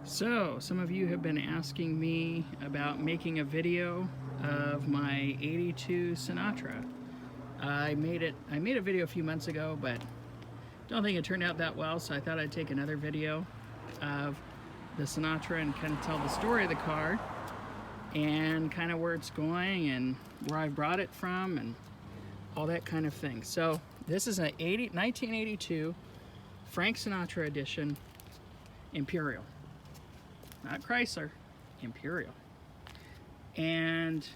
So, some of you have been asking me about making a video of my '82 Sinatra. I made a video a few months ago, but don't think it turned out that well, so I thought I'd take another video of the Sinatra and kind of tell the story of the car and kind of where it's going and where I brought it from and all that kind of thing. So, this is a 1982 Frank Sinatra edition Imperial. Not Chrysler, Imperial. And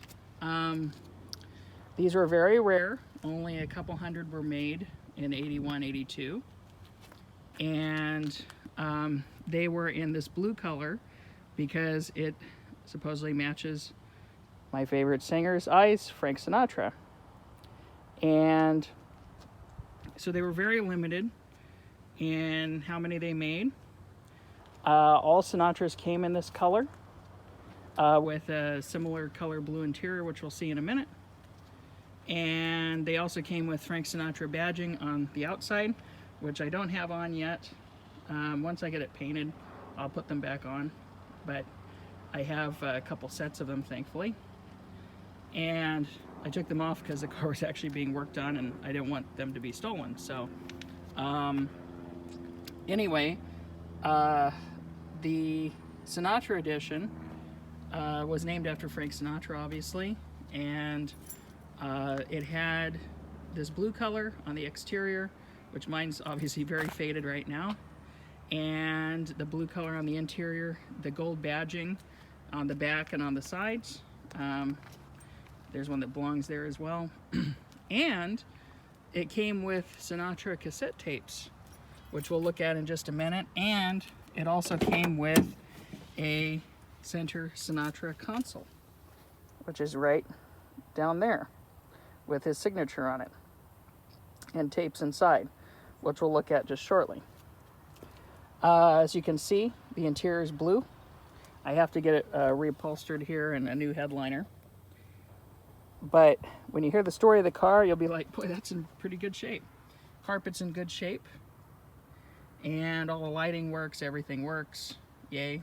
these were very rare. Only a couple hundred were made in 81, 82. And they were in this blue color because it supposedly matches my favorite singer's eyes, Frank Sinatra. And so they were very limited in how many they made. All Sinatras came in this color with a similar color blue interior, which we'll see in a minute. And they also came with Frank Sinatra badging on the outside, which I don't have on yet. Once I get it painted, I'll put them back on. But I have a couple sets of them, thankfully. And I took them off because the car was actually being worked on and I didn't want them to be stolen. So anyway, the Sinatra edition was named after Frank Sinatra, obviously, and it had this blue color on the exterior, which mine's obviously very faded right now, and the blue color on the interior, the gold badging on the back and on the sides. There's one that belongs there as well. And it came with Sinatra cassette tapes, which we'll look at in just a minute, and it also came with a center Sinatra console, which is right down there with his signature on it, and tapes inside, which we'll look at just shortly. As you can see, the interior is blue. I have to get it reupholstered here and a new headliner. But when you hear the story of the car, you'll be like, boy, that's in pretty good shape. Carpet's in good shape. And all the lighting works, everything works, yay.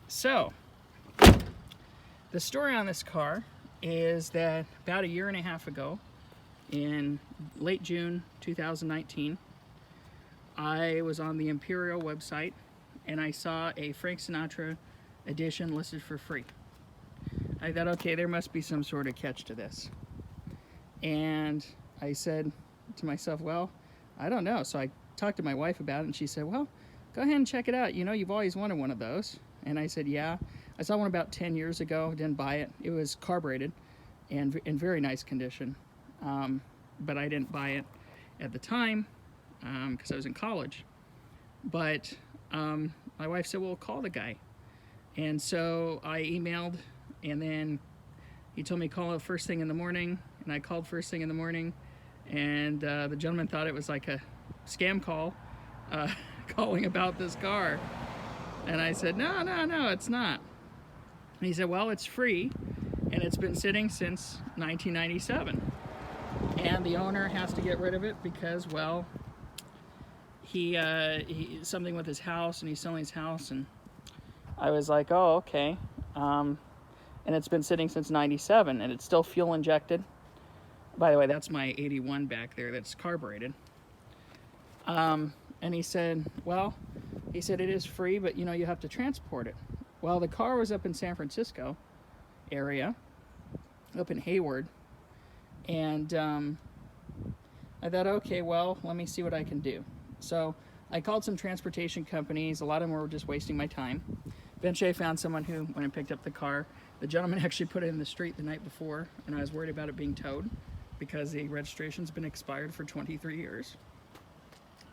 So, the story on this car is that about a year and a half ago, in late June 2019, I was on the Imperial website and I saw a Frank Sinatra edition listed for free. I thought, okay, there must be some sort of catch to this. And I said to myself, well, I don't know. So I talked to my wife about it and she said, well, go ahead and check it out. You know, you've always wanted one of those. And I said, yeah. I saw one about 10 years ago, didn't buy it. It was carbureted and in very nice condition. But I didn't buy it at the time because I was in college. But my wife said, well, call the guy. And so I emailed, and then he told me to call first thing in the morning. And I called first thing in the morning. And the gentleman thought it was like a scam call calling about this car. And I said, no, it's not. And he said, well, it's free, and it's been sitting since 1997. And the owner has to get rid of it because, well, he something with his house, and he's selling his house. And I was like, oh, okay. And it's been sitting since 97, and it's still fuel injected. By the way, that's my 81 back there that's carbureted. And he said, well, it is free, but you know, you have to transport it. Well, the car was up in San Francisco area, up in Hayward. And I thought, okay, well, let me see what I can do. So I called some transportation companies. A lot of them were just wasting my time. Eventually I found someone who went and picked up the car. The gentleman actually put it in the street the night before, and I was worried about it being towed because the registration's been expired for 23 years.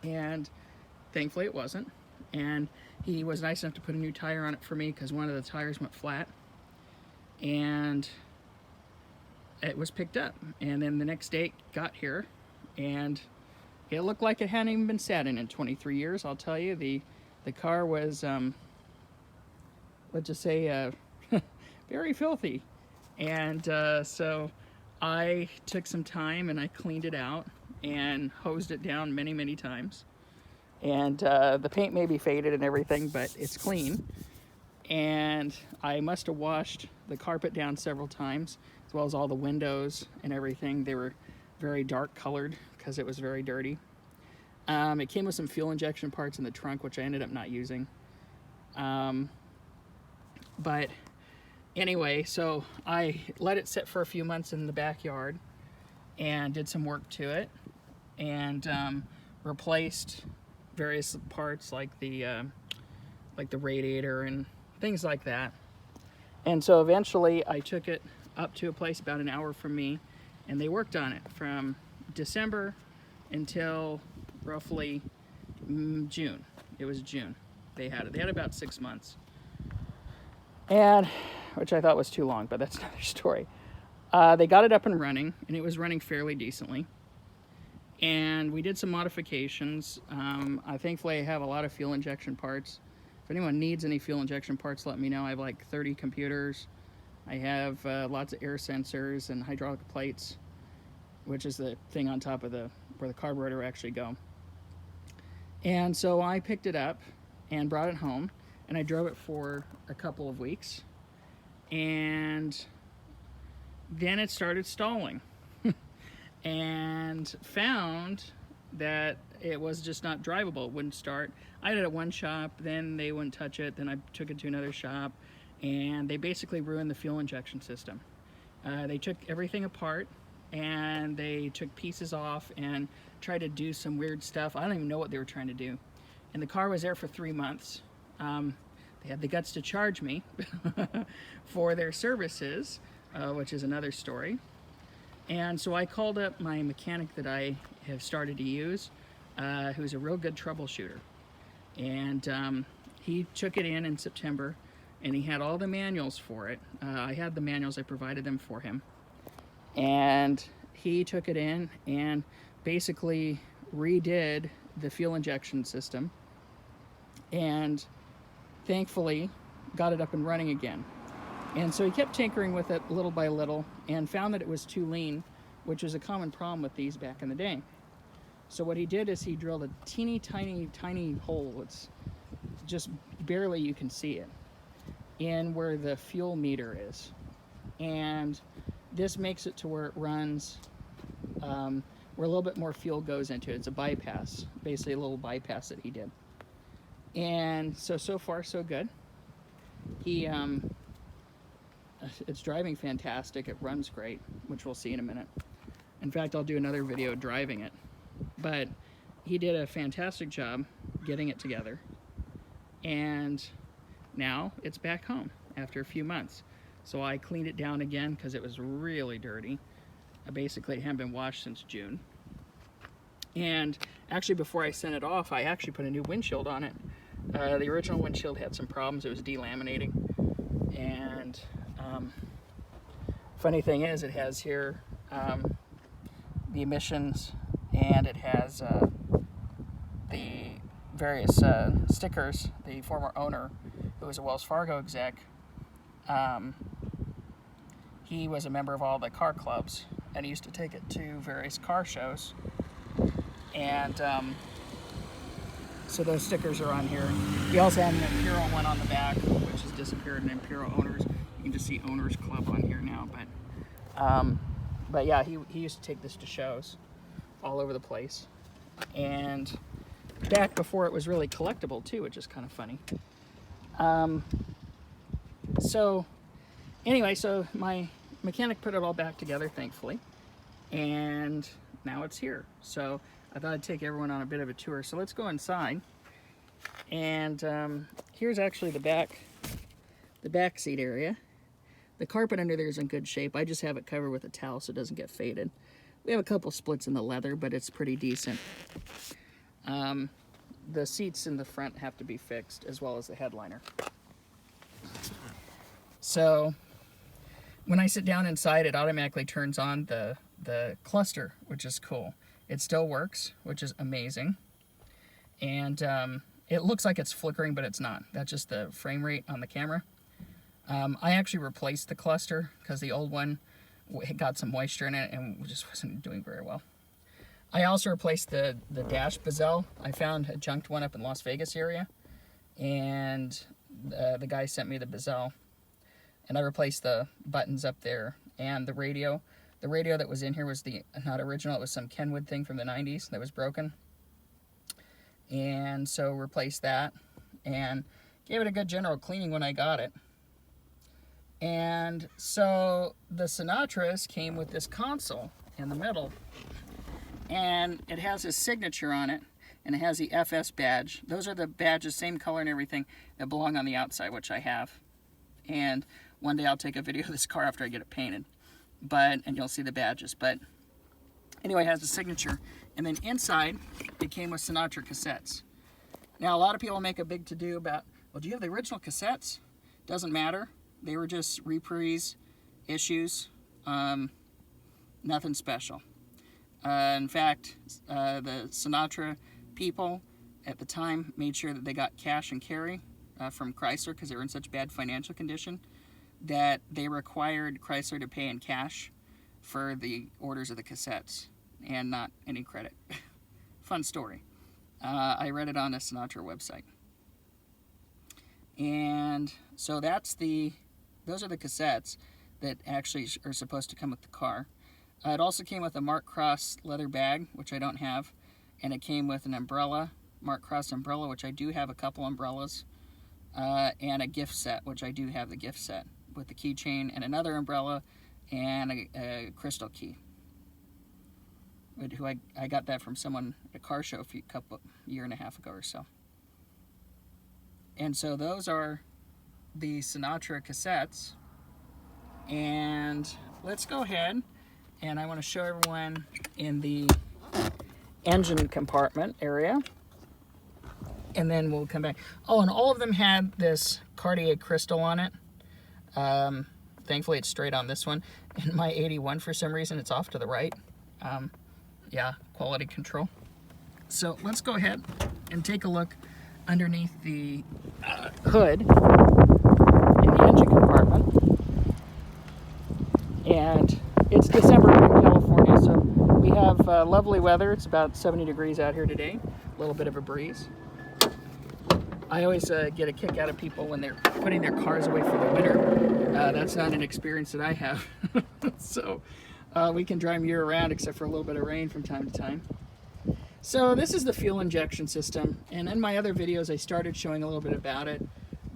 And thankfully it wasn't. And he was nice enough to put a new tire on it for me because one of the tires went flat. And it was picked up. And then the next day it got here, and it looked like it hadn't even been sat in 23 years, I'll tell you. The car was, let's just say, very filthy. And so I took some time and I cleaned it out and hosed it down many, many times. And the paint may be faded and everything, but it's clean. And I must have washed the carpet down several times, as well as all the windows and everything. They were very dark colored because it was very dirty. It came with some fuel injection parts in the trunk, which I ended up not using. But anyway, so I let it sit for a few months in the backyard and did some work to it, and replaced various parts like the radiator and things like that. And so eventually I took it up to a place about an hour from me, and they worked on it from December until roughly June. It was June. They had it. They had about 6 months, and which I thought was too long, but that's another story. They got it up and running, and it was running fairly decently. And we did some modifications. Thankfully, I have a lot of fuel injection parts. If anyone needs any fuel injection parts, let me know. I have like 30 computers. I have lots of air sensors and hydraulic plates, which is the thing on top of where the carburetor will actually go. And so I picked it up and brought it home, and I drove it for a couple of weeks. And then it started stalling. And found that it was just not drivable. It wouldn't start. I had it at one shop, then they wouldn't touch it, then I took it to another shop, and they basically ruined the fuel injection system. They took everything apart, and they took pieces off and tried to do some weird stuff. I don't even know what they were trying to do. And the car was there for 3 months. They had the guts to charge me for their services, which is another story. And so I called up my mechanic that I have started to use, who's a real good troubleshooter. And he took it in September, and he had all the manuals for it. I had the manuals, I provided them for him. And he took it in and basically redid the fuel injection system, and thankfully got it up and running again. And so he kept tinkering with it little by little and found that it was too lean, which was a common problem with these back in the day. So what he did is he drilled a teeny tiny hole, it's just barely you can see it, in where the fuel meter is. And this makes it to where it runs, where a little bit more fuel goes into it. It's a bypass, basically a little bypass that he did. And so far so good. It's driving fantastic. It runs great, which we'll see in a minute. In fact, I'll do another video driving it. But he did a fantastic job getting it together. And now it's back home after a few months. So I cleaned it down again because it was really dirty. Basically, it hadn't been washed since June. And actually, before I sent it off, I actually put a new windshield on it. The original windshield had some problems. It was delaminating. And funny thing is, it has here the emissions, and it has the various stickers. The former owner, who was a Wells Fargo exec, he was a member of all the car clubs, and he used to take it to various car shows. And so those stickers are on here. He also had an Imperial one on the back, which has disappeared, an Imperial Owners. You can just see Owners Club on here now. But yeah, he used to take this to shows all over the place. And back before it was really collectible too, which is kind of funny. So anyway, so my mechanic put it all back together, thankfully. And now it's here. So I thought I'd take everyone on a bit of a tour. So let's go inside. And here's actually the back seat area. The carpet under there is in good shape. I just have it covered with a towel so it doesn't get faded. We have a couple splits in the leather, but it's pretty decent. The seats in the front have to be fixed, as well as the headliner. So when I sit down inside, it automatically turns on the cluster, which is cool. It still works, which is amazing. And it looks like it's flickering, but it's not. That's just the frame rate on the camera. I actually replaced the cluster because the old one got some moisture in it and just wasn't doing very well. I also replaced the dash bezel. I found a junked one up in Las Vegas area, and the guy sent me the bezel, and I replaced the buttons up there and the radio. The radio that was in here was not original. It was some Kenwood thing from the 90s that was broken, and so replaced that and gave it a good general cleaning when I got it. And so the Sinatras came with this console in the middle, and it has his signature on it, and it has the FS badge. Those are the badges, same color and everything, that belong on the outside, which I have. And one day I'll take a video of this car after I get it painted, and you'll see the badges. But anyway, it has the signature, and then inside it came with Sinatra cassettes. Now a lot of people make a big to-do about, well, do you have the original cassettes? Doesn't matter. They were just reprise issues, nothing special. In fact, the Sinatra people at the time made sure that they got cash and carry from Chrysler because they were in such bad financial condition that they required Chrysler to pay in cash for the orders of the cassettes and not any credit. Fun story. I read it on the Sinatra website. And so those are the cassettes that actually are supposed to come with the car. It also came with a Mark Cross leather bag, which I don't have, and it came with an umbrella, Mark Cross umbrella, which I do have a couple umbrellas, and a gift set, which I do have the gift set, with the keychain and another umbrella and a crystal key. I got that from someone at a car show a year and a half ago or so. And so those are the Sinatra cassettes, and let's go ahead, and I want to show everyone in the engine compartment area, and then we'll come back. Oh, and all of them had this Cartier crystal on it. Thankfully it's straight on this one. In my 81, for some reason, it's off to the right. Yeah, quality control. So let's go ahead and take a look underneath the hood in the engine compartment. And it's December in California, so we have lovely weather. It's about 70 degrees out here today, a little bit of a breeze. I always get a kick out of people when they're putting their cars away for the winter. That's not an experience that I have. So we can drive them year round except for a little bit of rain from time to time. So this is the fuel injection system, and in my other videos I started showing a little bit about it,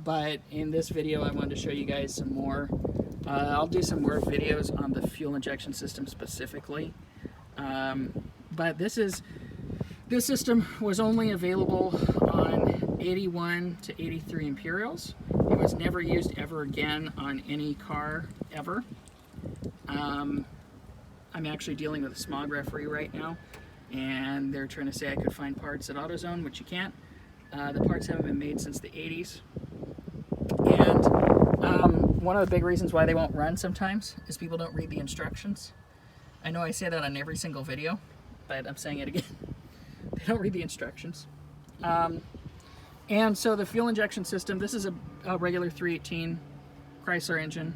but in this video I wanted to show you guys some more. I'll do some more videos on the fuel injection system specifically, but this system was only available on 81 to 83 Imperials. It was never used ever again on any car ever. I'm actually dealing with a smog referee right now, and they're trying to say I could find parts at AutoZone, which you can't. The parts haven't been made since the 80s. And one of the big reasons why they won't run sometimes is people don't read the instructions. I know I say that on every single video, but I'm saying it again. They don't read the instructions. And so the fuel injection system, this is a regular 318 Chrysler engine,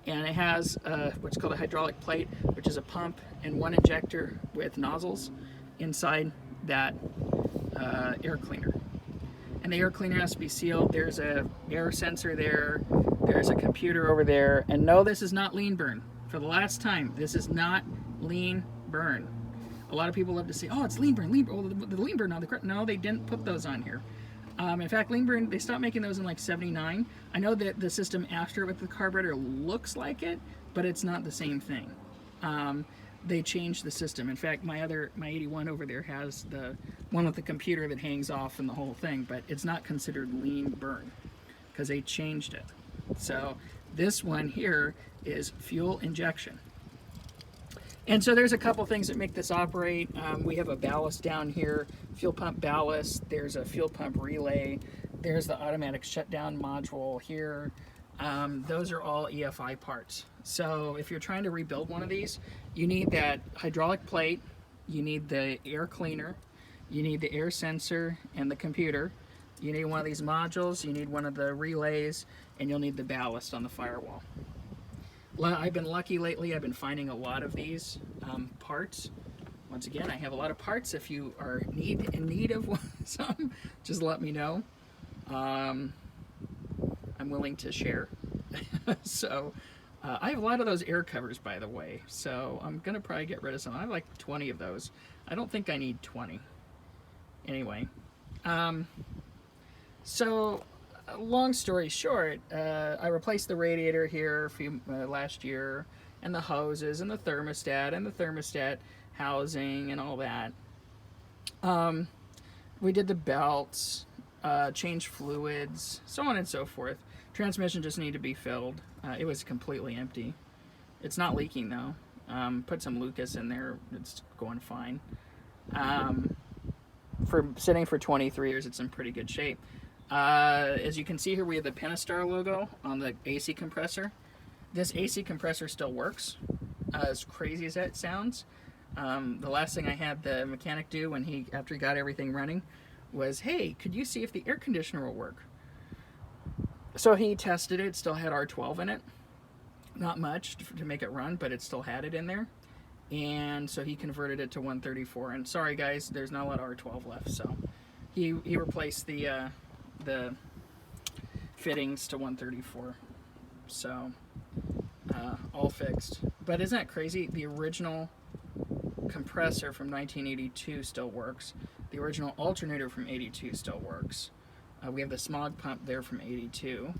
and it has what's called a hydraulic plate, which is a pump and one injector with nozzles inside that air cleaner. And the air cleaner has to be sealed. There's a air sensor there, there's a computer over there, and no, this is not lean burn. For the last time, this is not lean burn. A lot of people love to say, oh, it's lean burn, well, the lean burn on the, no, they didn't put those on here. In fact, lean burn, they stopped making those in like 79. I know that the system after with the carburetor looks like it, but it's not the same thing. They changed the system. In fact, my 81 over there has the one with the computer that hangs off and the whole thing, but it's not considered lean burn because they changed it. So this one here is fuel injection. And so there's a couple things that make this operate. We have a ballast down here, fuel pump ballast. There's a fuel pump relay. There's the automatic shutdown module here. Those are all EFI parts. So if you're trying to rebuild one of these, you need that hydraulic plate, you need the air cleaner, you need the air sensor and the computer, you need one of these modules, you need one of the relays, and you'll need the ballast on the firewall. I've been lucky lately. I've been finding a lot of these parts once again, I have a lot of parts. If you are in need of some, just let me know. I'm willing to share. So I have a lot of those air covers, by the way, so I'm gonna probably get rid of some. I have like 20 of those. I don't think I need 20 anyway. So long story short, I replaced the radiator here last year, and the hoses and the thermostat housing and all that. We did the belts, changed fluids, so on and so forth. Transmission just needed to be filled. It was completely empty. It's not leaking though. Put some Lucas in there. It's going fine. For sitting for 23 years, it's in pretty good shape. As you can see here, we have the Pentastar logo on the AC compressor. This AC compressor still works, as crazy as that sounds. The last thing I had the mechanic do after he got everything running was, hey, could you see if the air conditioner will work? So he tested it, still had R12 in it. Not much to make it run, but it still had it in there. And so he converted it to 134. And sorry guys, there's not a lot of R12 left. So he replaced the fittings to 134. So all fixed. But isn't that crazy? The original compressor from 1982 still works. The original alternator from 82 still works. We have the smog pump there from 82,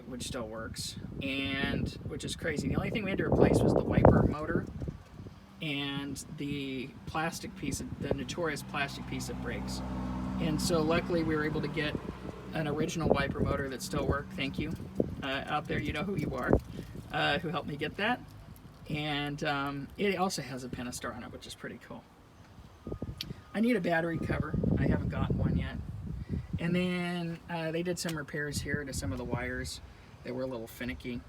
which still works, and which is crazy. The only thing we had to replace was the wiper motor and the notorious plastic piece that breaks. And so luckily we were able to get an original wiper motor that still worked. Thank you. Out there, you know who you are, who helped me get that. And it also has a Pentastar on it, which is pretty cool. I need a battery cover. I haven't gotten one yet. And then they did some repairs here to some of the wires that were a little finicky.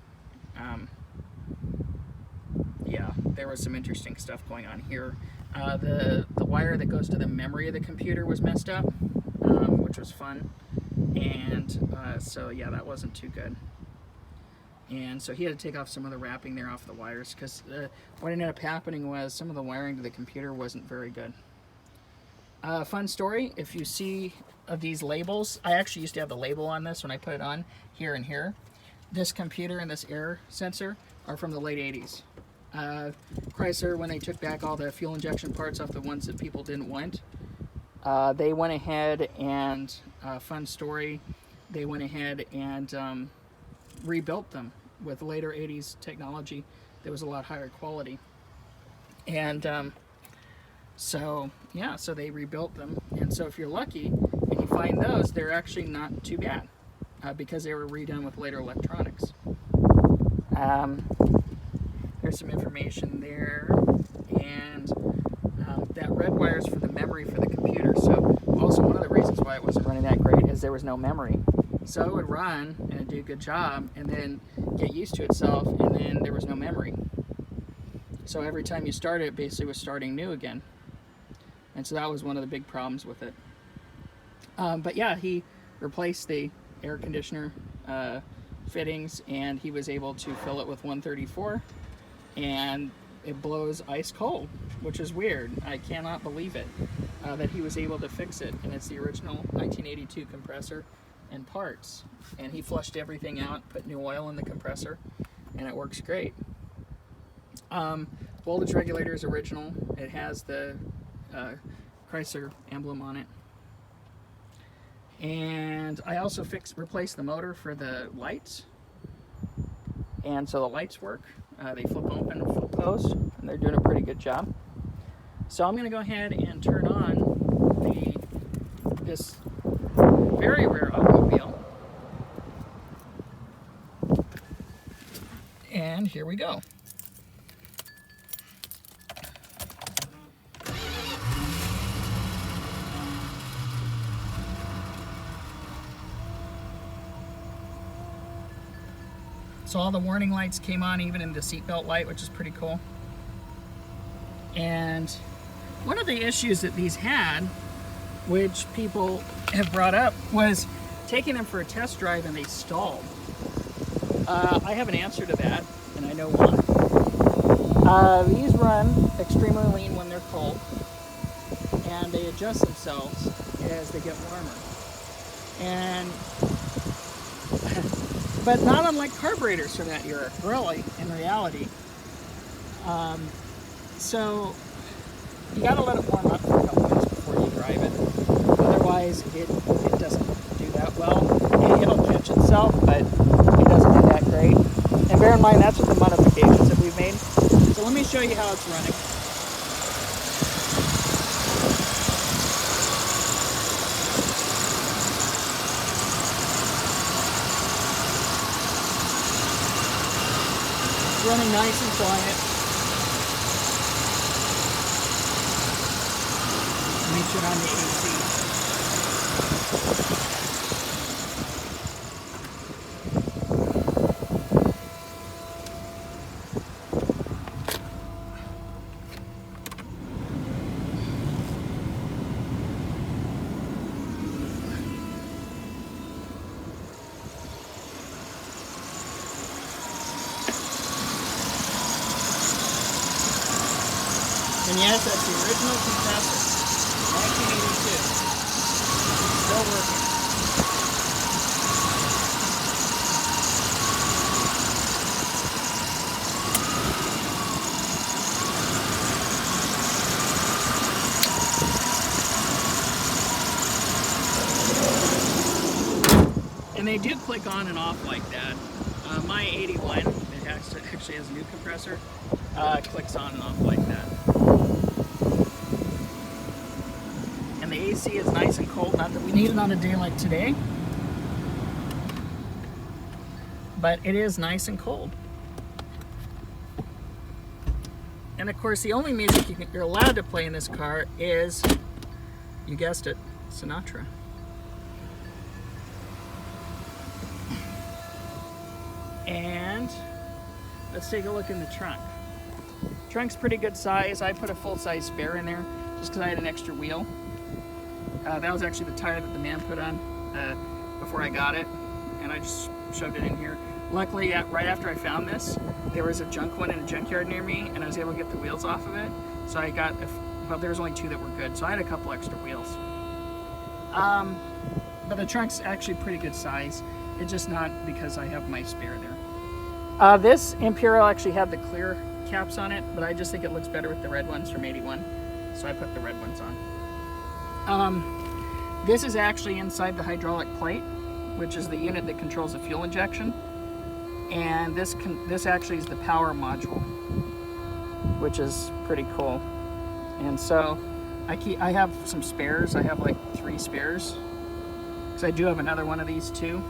Yeah, there was some interesting stuff going on here. The wire that goes to the memory of the computer was messed up, which was fun. And so yeah, that wasn't too good. And so he had to take off some of the wrapping there off the wires, because what ended up happening was some of the wiring to the computer wasn't very good. Fun story, if you see these labels, I actually used to have the label on this when I put it on here and here. This computer and this air sensor are from the late 80s. Chrysler, when they took back all the fuel injection parts off the ones that people didn't want, they went ahead and, fun story, they went ahead and rebuilt them with later 80s technology that was a lot higher quality. And so yeah, so they rebuilt them. And so if you're lucky and you find those, they're actually not too bad, because they were redone with later electronics. There's some information there, and that red wire is for the memory for the computer. So also one of the reasons why it wasn't running that great is there was no memory. So it would run and it'd do a good job and then get used to itself, and then there was no memory. So every time you started, it basically was starting new again. And so that was one of the big problems with it. But yeah, he replaced the air conditioner fittings, and he was able to fill it with 134, and it blows ice cold, which is weird. I cannot believe it, that he was able to fix it. And it's the original 1982 compressor and parts. And he flushed everything out, put new oil in the compressor, and it works great. Voltage regulator is original. It has the Chrysler emblem on it. And I also replaced the motor for the lights. And so the lights work. They flip open and flip closed, and they're doing a pretty good job. So I'm going to go ahead and turn on this very rare automobile. And here we go. So all the warning lights came on, even in the seatbelt light, which is pretty cool. And one of the issues that these had, which people have brought up, was taking them for a test drive and they stalled. I have an answer to that, and I know why. These run extremely lean when they're cold, and they adjust themselves as they get warmer. And but not unlike carburetors from that era, really, in reality. So you got to let it warm up for a couple minutes before you drive it. Otherwise, it doesn't do that well. It'll catch itself, but it doesn't do that great. And bear in mind, that's with the modifications that we've made. So let me show you how it's running. It's running nice and quiet. Let me turn on the AC. And yes, that's the original compressor, 1982. Still working. And they do click on and off like that. My 81, it actually has a new compressor, clicks on and off like that. And the AC is nice and cold, not that we need it on a day like today, but it is nice and cold. And of course, the only music you're allowed to play in this car is, you guessed it, Sinatra. And let's take a look in the trunk. Trunk's pretty good size. I put a full-size spare in there just because I had an extra wheel. That was actually the tire that the man put on before I got it, and I just shoved it in here. Luckily, right after I found this, there was a junk one in a junkyard near me, and I was able to get the wheels off of it. So I got, well, there was only 2 that were good, so I had a couple extra wheels. But the trunk's actually pretty good size. It's just not because I have my spare there. This Imperial actually had the clear caps on it, but I just think it looks better with the red ones from 81, so I put the red ones on. This is actually inside the hydraulic plate, which is the unit that controls the fuel injection, and this actually is the power module, which is pretty cool. And so I have some spares. I have like 3 spares, because I do have another one of these too.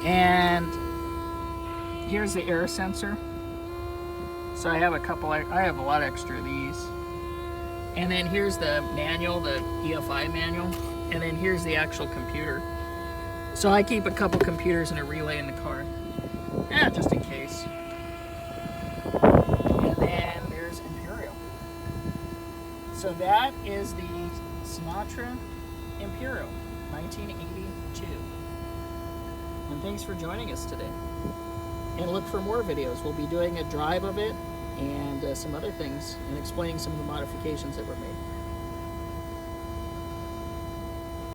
And here's the air sensor. So I have a lot extra of these. And then here's the manual, the EFI manual. And then here's the actual computer. So I keep a couple computers and a relay in the car. Just in case. And then there's Imperial. So that is the Sinatra Imperial, 1982. And thanks for joining us today. And look for more videos. We'll be doing a drive of it and some other things and explaining some of the modifications that were made.